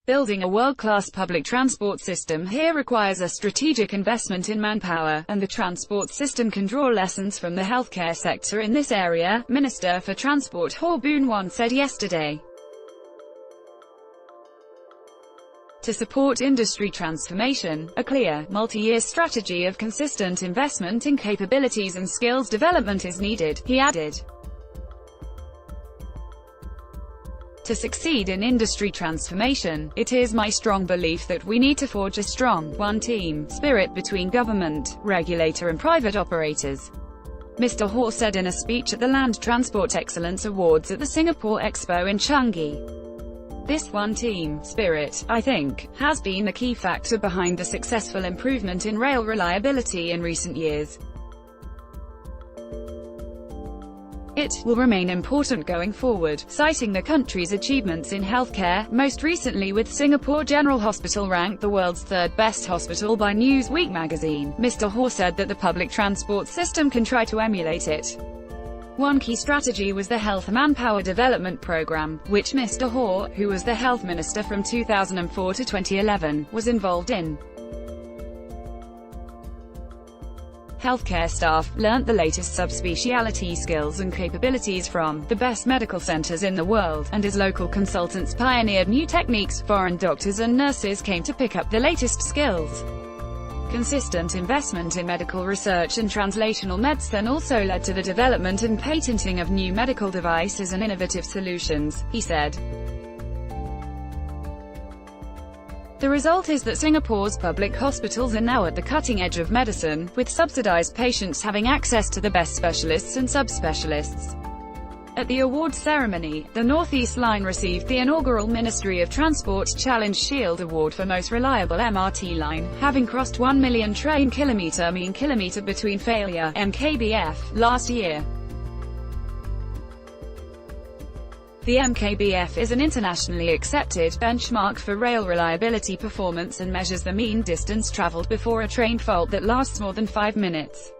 Building a world-class public transport system here requires a strategic investment in manpower, and the transport system can draw lessons from the healthcare sector in this area, Minister for Transport Khaw Boon Wan said yesterday. To support industry transformation, a clear, multi-year strategy of consistent investment in capabilities and skills development is needed, he added. To succeed in industry transformation, it is my strong belief that we need to forge a strong, one-team spirit between government, regulator and private operators. Mr. Khaw said in a speech at the Land Transport Excellence Awards at the Singapore Expo in Changi. This one-team spirit, I think, has been the key factor behind the successful improvement in rail reliability in recent years. It will remain important going forward, citing the country's achievements in healthcare, most recently with Singapore General Hospital ranked the world's third best hospital by Newsweek magazine. Mr. Khaw said that the public transport system can try to emulate it. One key strategy was the Health Manpower Development Program, which Mr. Khaw, who was the health minister from 2004 to 2011, was involved in. Healthcare staff learnt the latest subspecialty skills and capabilities from the best medical centers in the world, and as local consultants pioneered new techniques, foreign doctors and nurses came to pick up the latest skills. Consistent investment in medical research and translational medicine also led to the development and patenting of new medical devices and innovative solutions, he said. The result is that Singapore's public hospitals are now at the cutting edge of medicine, with subsidized patients having access to the best specialists and subspecialists. At the awards ceremony, the Northeast Line received the inaugural Ministry of Transport Challenge Shield Award for most reliable MRT line, having crossed 1 million train kilometre mean kilometre between failure (MKBF) last year. The MKBF is an internationally accepted benchmark for rail reliability performance and measures the mean distance traveled before a train fault that lasts more than 5 minutes.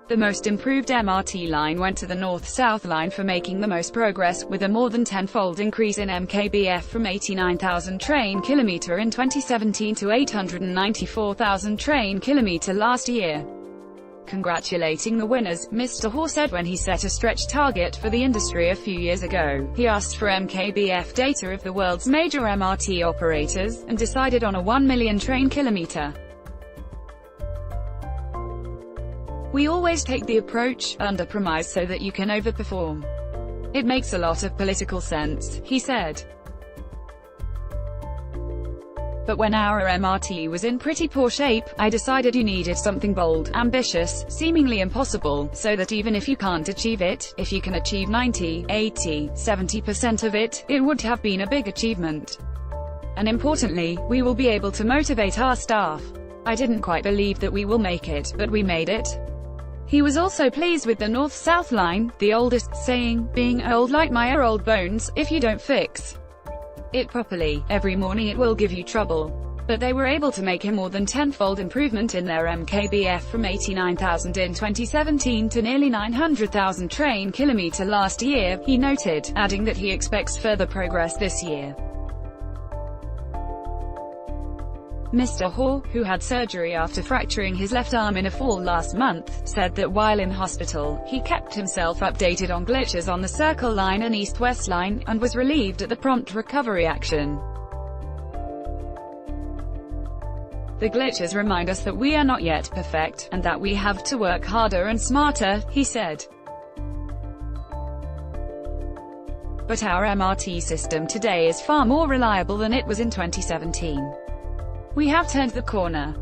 The most improved MRT line went to the North-South line for making the most progress, with a more than tenfold increase in MKBF from 89,000 train kilometre in 2017 to 894,000 train kilometre last year. Congratulating the winners, Mr. Khaw said when he set a stretch target for the industry a few years ago, he asked for MKBF data of the world's major MRT operators, and decided on a 1 million train kilometre. We always take the approach, under-promise so that you can overperform. It makes a lot of political sense, he said. But when our MRT was in pretty poor shape, I decided you needed something bold, ambitious, seemingly impossible, so that even if you can't achieve it, if you can achieve 90, 80, 70% of it, it would have been a big achievement. And importantly, we will be able to motivate our staff. I didn't quite believe that we will make it, but we made it. He was also pleased with the North-South line, the oldest saying, being old like my old bones, if you don't fix it properly, every morning it will give you trouble. But they were able to make a more than tenfold improvement in their MKBF from 89,000 in 2017 to nearly 900,000 train kilometre last year, he noted, adding that he expects further progress this year. Mr. Khaw, who had surgery after fracturing his left arm in a fall last month, said that while in hospital, he kept himself updated on glitches on the Circle Line and East-West Line, and was relieved at the prompt recovery action. The glitches remind us that we are not yet perfect, and that we have to work harder and smarter, he said. But our MRT system today is far more reliable than it was in 2017. We have turned the corner.